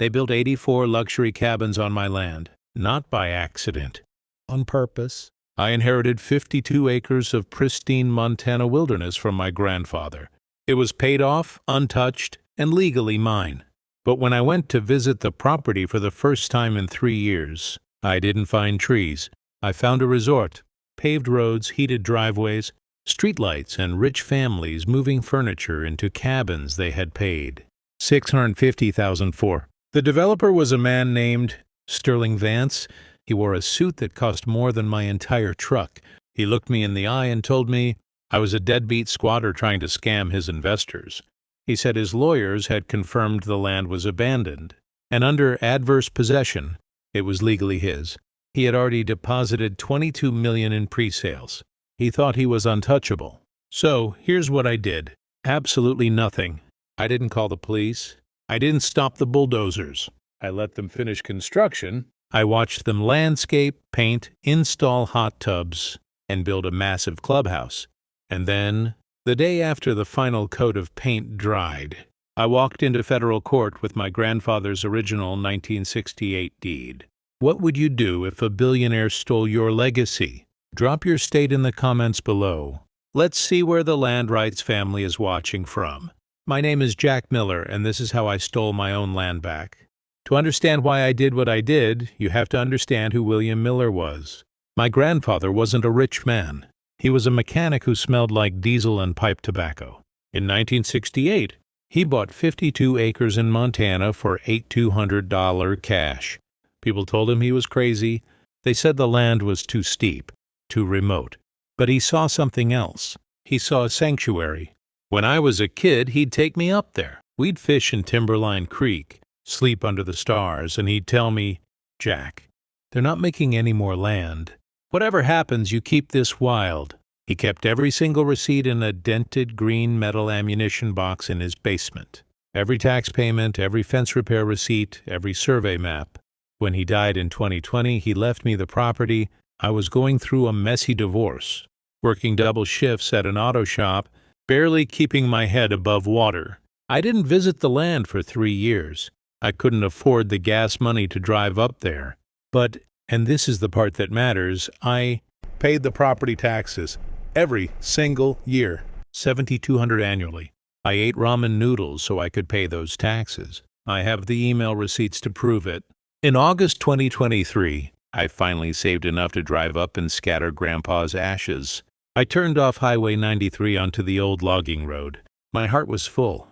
They built 84 luxury cabins on my land, not by accident, on purpose. I inherited 52 acres of pristine Montana wilderness from my grandfather. It was paid off, untouched, and legally mine. But when I went to visit the property for the first time in 3 years, I didn't find trees. I found a resort, paved roads, heated driveways, streetlights, and rich families moving furniture into cabins they had paid $650,000 for. The developer was a man named Sterling Vance. He wore a suit that cost more than my entire truck. He looked me in the eye and told me I was a deadbeat squatter trying to scam his investors. He said his lawyers had confirmed the land was abandoned, and under adverse possession, it was legally his. He had already deposited $22 million in pre-sales. He thought he was untouchable. So here's what I did. Absolutely nothing. I didn't call the police. I didn't stop the bulldozers. I let them finish construction. I watched them landscape, paint, install hot tubs, and build a massive clubhouse. And then, the day after the final coat of paint dried, I walked into federal court with my grandfather's original 1968 deed. What would you do if a billionaire stole your legacy? Drop your state in the comments below. Let's see where the land rights family is watching from. My name is Jack Miller, and this is how I stole my own land back. To understand why I did what I did, you have to understand who William Miller was. My grandfather wasn't a rich man. He was a mechanic who smelled like diesel and pipe tobacco. In 1968, he bought 52 acres in Montana for $8,200 cash. People told him he was crazy. They said the land was too steep, too remote. But he saw something else. He saw a sanctuary. When I was a kid, he'd take me up there. We'd fish in Timberline Creek, sleep under the stars, and he'd tell me, "Jack, they're not making any more land. Whatever happens, you keep this wild." He kept every single receipt in a dented green metal ammunition box in his basement. Every tax payment, every fence repair receipt, every survey map. When he died in 2020, he left me the property. I was going through a messy divorce, working double shifts at an auto shop, barely keeping my head above water. I didn't visit the land for 3 years. I couldn't afford the gas money to drive up there. But, and this is the part that matters, I paid the property taxes every single year, $7,200 annually. I ate ramen noodles so I could pay those taxes. I have the email receipts to prove it. In August 2023, I finally saved enough to drive up and scatter Grandpa's ashes. I turned off Highway 93 onto the old logging road. My heart was full.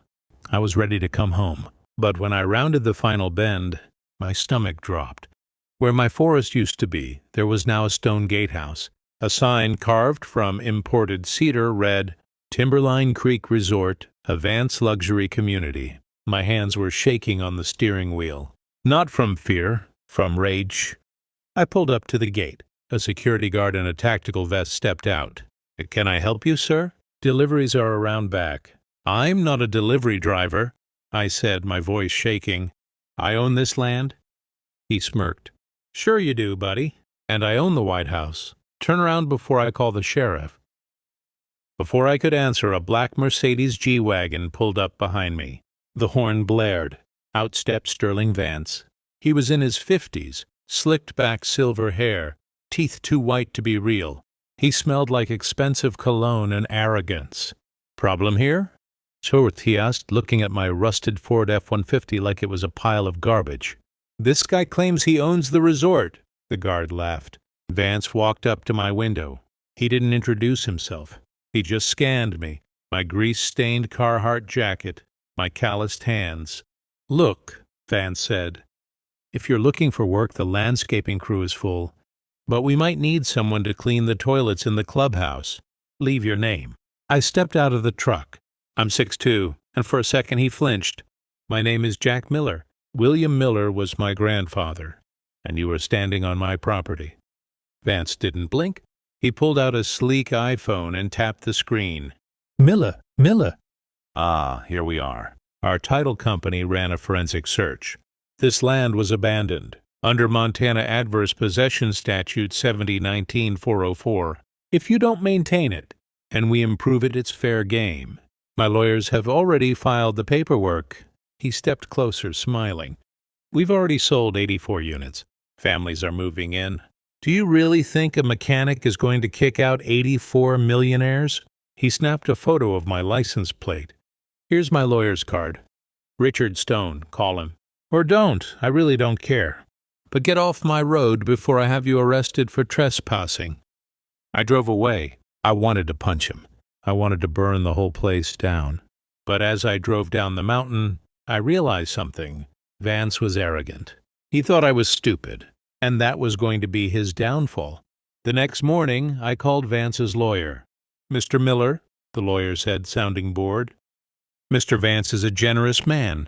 I was ready to come home. But when I rounded the final bend, my stomach dropped. Where my forest used to be, there was now a stone gatehouse. A sign carved from imported cedar read, "Timberline Creek Resort, a Vance Luxury Community." My hands were shaking on the steering wheel. Not from fear, from rage. I pulled up to the gate. A security guard in a tactical vest stepped out. "Can I help you, sir? Deliveries are around back." "I'm not a delivery driver," I said, my voice shaking. "I own this land." He smirked. "Sure you do, buddy. And I own the White House. Turn around before I call the sheriff." Before I could answer, a black Mercedes G-Wagon pulled up behind me. The horn blared. Out stepped Sterling Vance. He was in his 50s, slicked back silver hair, teeth too white to be real. He smelled like expensive cologne and arrogance. "Problem here?" "Sort," he asked, looking at my rusted Ford F-150 like it was a pile of garbage. "This guy claims he owns the resort." The guard laughed. Vance walked up to my window. He didn't introduce himself. He just scanned me, my grease-stained Carhartt jacket, my calloused hands. "Look," Vance said, "if you're looking for work, the landscaping crew is full. But we might need someone to clean the toilets in the clubhouse. Leave your name." I stepped out of the truck. I'm 6'2", and for a second he flinched. "My name is Jack Miller. William Miller was my grandfather, and you are standing on my property." Vance didn't blink. He pulled out a sleek iPhone and tapped the screen. Miller. "Ah, here we are." Our title company ran a forensic search. This land was abandoned. Under Montana Adverse Possession Statute 7019-404, if you don't maintain it, and we improve it, it's fair game. My lawyers have already filed the paperwork. He stepped closer, smiling. We've already sold 84 units. Families are moving in. Do you really think a mechanic is going to kick out 84 millionaires? He snapped a photo of my license plate. Here's my lawyer's card. Richard Stone, call him. Or don't, I really don't care. But get off my road before I have you arrested for trespassing. I drove away. I wanted to punch him. I wanted to burn the whole place down. But as I drove down the mountain, I realized something. Vance was arrogant. He thought I was stupid, and that was going to be his downfall. The next morning, I called Vance's lawyer. Mr. Miller, the lawyer said, sounding bored. Mr. Vance is a generous man.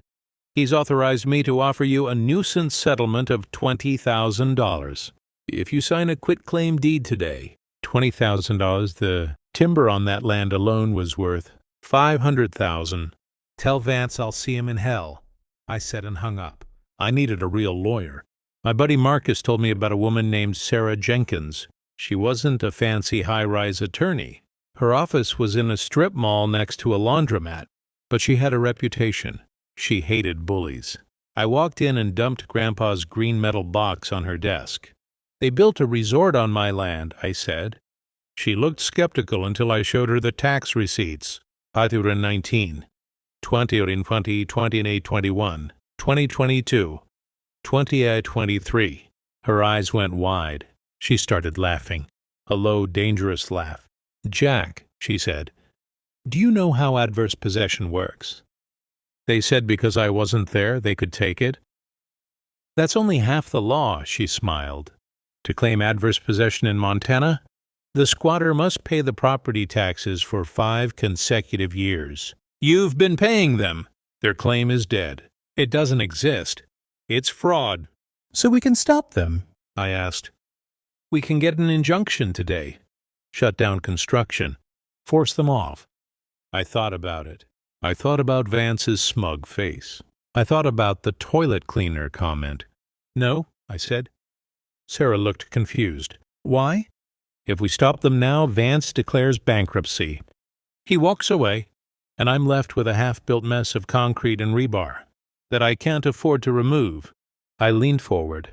He's authorized me to offer you a nuisance settlement of $20,000. If you sign a quitclaim deed today, $20,000, the timber on that land alone was worth $500,000. Tell Vance I'll see him in hell, I said and hung up. I needed a real lawyer. My buddy Marcus told me about a woman named Sarah Jenkins. She wasn't a fancy high-rise attorney. Her office was in a strip mall next to a laundromat, but she had a reputation. She hated bullies. I walked in and dumped Grandpa's green metal box on her desk. They built a resort on my land, I said. She looked skeptical until I showed her the tax receipts. 2019, 2020, 2021, 2022, 2023. Her eyes went wide. She started laughing. A low, dangerous laugh. Jack, she said, do you know how adverse possession works? They said because I wasn't there, they could take it. That's only half the law, she smiled. To claim adverse possession in Montana, the squatter must pay the property taxes for 5 consecutive years. You've been paying them. Their claim is dead. It doesn't exist. It's fraud. So we can stop them, I asked. We can get an injunction today. Shut down construction. Force them off. I thought about it. I thought about Vance's smug face. I thought about the toilet cleaner comment. No, I said. Sarah looked confused. Why? If we stop them now, Vance declares bankruptcy. He walks away, and I'm left with a half-built mess of concrete and rebar that I can't afford to remove. I leaned forward.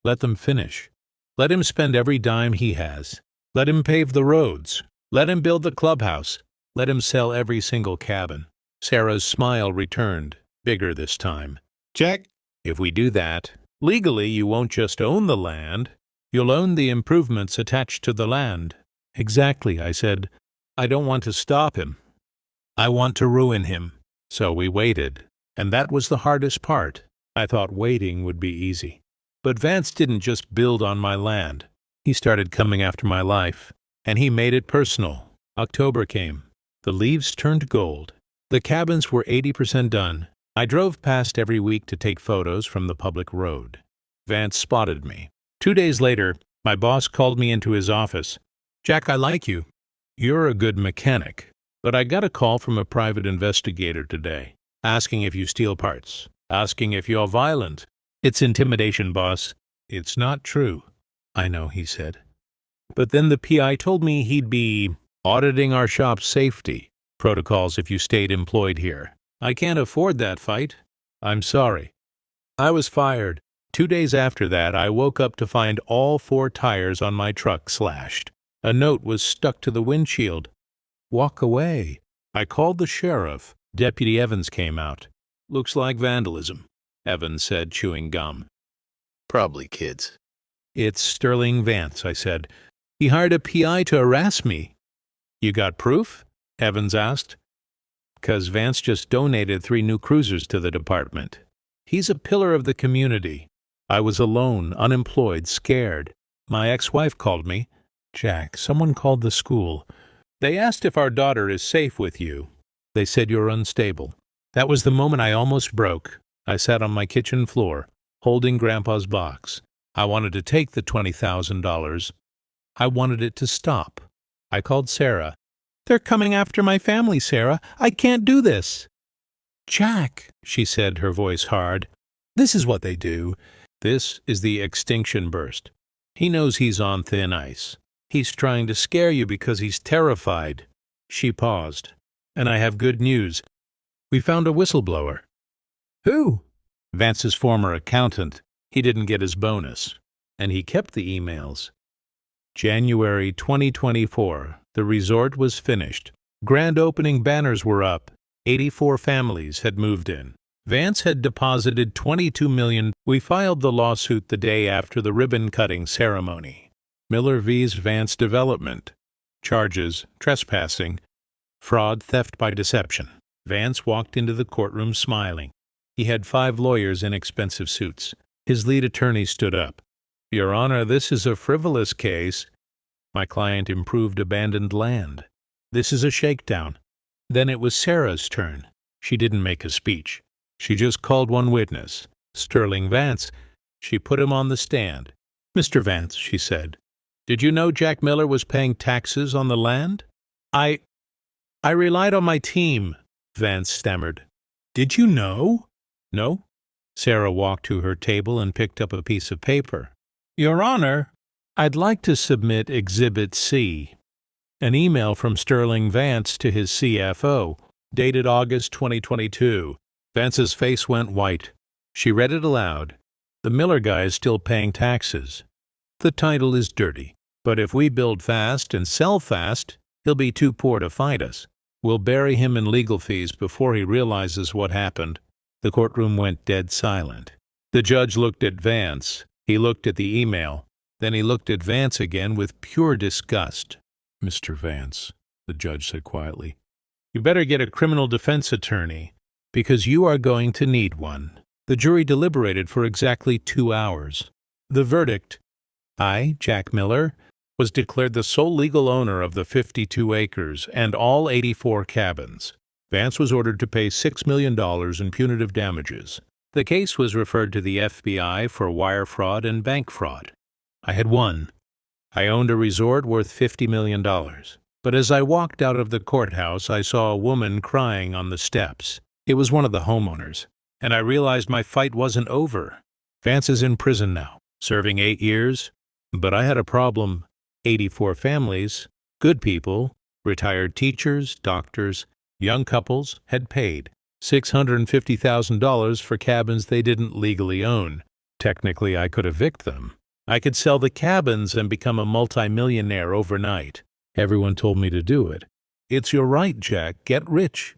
Let them finish. Let him spend every dime he has. Let him pave the roads. Let him build the clubhouse. Let him sell every single cabin. Sarah's smile returned, bigger this time. Jack, if we do that, legally you won't just own the land. You'll own the improvements attached to the land. Exactly, I said. I don't want to stop him. I want to ruin him. So we waited, and that was the hardest part. I thought waiting would be easy. But Vance didn't just build on my land. He started coming after my life, and he made it personal. October came. The leaves turned gold. The cabins were 80% done. I drove past every week to take photos from the public road. Vance spotted me. 2 days later, my boss called me into his office. Jack, I like you. You're a good mechanic. But I got a call from a private investigator today, asking if you steal parts, asking if you're violent. It's intimidation, boss. It's not true. I know, he said. But then the PI told me he'd be auditing our shop's safety protocols if you stayed employed here. I can't afford that fight. I'm sorry. I was fired. 2 days after that, I woke up to find all 4 tires on my truck slashed. A note was stuck to the windshield. Walk away. I called the sheriff. Deputy Evans came out. Looks like vandalism, Evans said, chewing gum. Probably kids. It's Sterling Vance, I said. He hired a PI to harass me. You got proof? Evans asked. 'Cause Vance just donated 3 new cruisers to the department. He's a pillar of the community. I was alone, unemployed, scared. My ex-wife called me. Jack, someone called the school. They asked if our daughter is safe with you. They said you're unstable. That was the moment I almost broke. I sat on my kitchen floor, holding Grandpa's box. I wanted to take the $20,000. I wanted it to stop. I called Sarah. They're coming after my family, Sarah. I can't do this. Jack, she said, her voice hard. This is what they do. This is the extinction burst. He knows he's on thin ice. He's trying to scare you because he's terrified. She paused. And I have good news. We found a whistleblower. Who? Vance's former accountant, he didn't get his bonus. And he kept the emails. January 2024. The resort was finished. Grand opening banners were up. 84 families had moved in. Vance had deposited $22 million. We filed the lawsuit the day after the ribbon-cutting ceremony. Miller vs. Vance Development. Charges: trespassing, fraud, theft by deception. Vance walked into the courtroom smiling. He had 5 lawyers in expensive suits. His lead attorney stood up. "Your Honor, this is a frivolous case. My client improved abandoned land. This is a shakedown." Then it was Sarah's turn. She didn't make a speech. She just called one witness, Sterling Vance. She put him on the stand. "Mr. Vance," she said, "did you know Jack Miller was paying taxes on the land?" I relied on my team," Vance stammered. "Did you know?" "No." Sarah walked to her table and picked up a piece of paper. "Your Honor, I'd like to submit Exhibit C, an email from Sterling Vance to his CFO, dated August 2022. Vance's face went white. She read it aloud. "The Miller guy is still paying taxes. The title is dirty, but if we build fast and sell fast, he'll be too poor to fight us. We'll bury him in legal fees before he realizes what happened." The courtroom went dead silent. The judge looked at Vance. He looked at the email. Then he looked at Vance again with pure disgust. "Mr. Vance," the judge said quietly, "you better get a criminal defense attorney, because you are going to need one." The jury deliberated for exactly 2 hours. The verdict: I, Jack Miller, was declared the sole legal owner of the 52 acres and all 84 cabins. Vance was ordered to pay $6 million in punitive damages. The case was referred to the FBI for wire fraud and bank fraud. I had won. I owned a resort worth $50 million. But as I walked out of the courthouse, I saw a woman crying on the steps. It was one of the homeowners, and I realized my fight wasn't over. Vance is in prison now, serving 8 years. But I had a problem. 84 families, good people, retired teachers, doctors, young couples, had paid $650,000 for cabins they didn't legally own. Technically, I could evict them. I could sell the cabins and become a multimillionaire overnight. Everyone told me to do it. "It's your right, Jack. Get rich."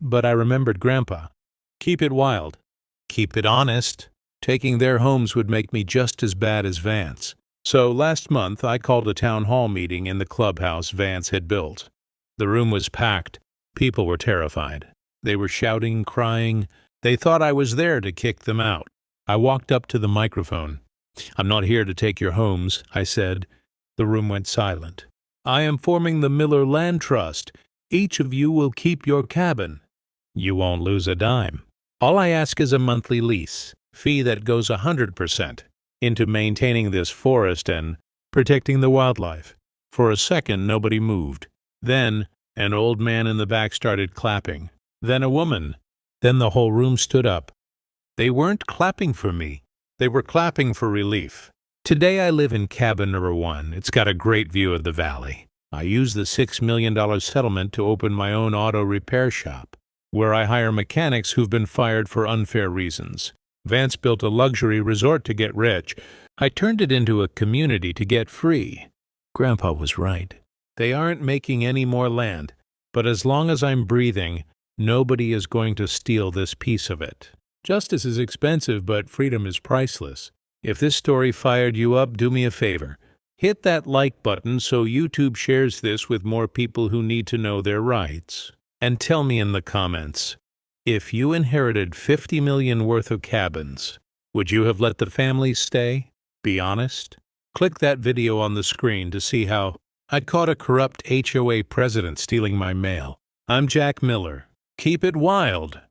But I remembered Grandpa. Keep it wild. Keep it honest. Taking their homes would make me just as bad as Vance. So last month, I called a town hall meeting in the clubhouse Vance had built. The room was packed. People were terrified. They were shouting, crying. They thought I was there to kick them out. I walked up to the microphone. "I'm not here to take your homes," I said. The room went silent. "I am forming the Miller Land Trust. Each of you will keep your cabin. You won't lose a dime. All I ask is a monthly lease, fee that goes 100% into maintaining this forest and protecting the wildlife." For a second, nobody moved. Then an old man in the back started clapping. Then a woman. Then the whole room stood up. They weren't clapping for me. They were clapping for relief. Today I live in cabin number 1. It's got a great view of the valley. I use the $6 million settlement to open my own auto repair shop, where I hire mechanics who've been fired for unfair reasons. Vance built a luxury resort to get rich. I turned it into a community to get free. Grandpa was right. They aren't making any more land, but as long as I'm breathing, nobody is going to steal this piece of it. Justice is expensive, but freedom is priceless. If this story fired you up, do me a favor. Hit that like button so YouTube shares this with more people who need to know their rights. And tell me in the comments, if you inherited $50 million worth of cabins, would you have let the families stay? Be honest. Click that video on the screen to see how I caught a corrupt HOA president stealing my mail. I'm Jack Miller. Keep it wild.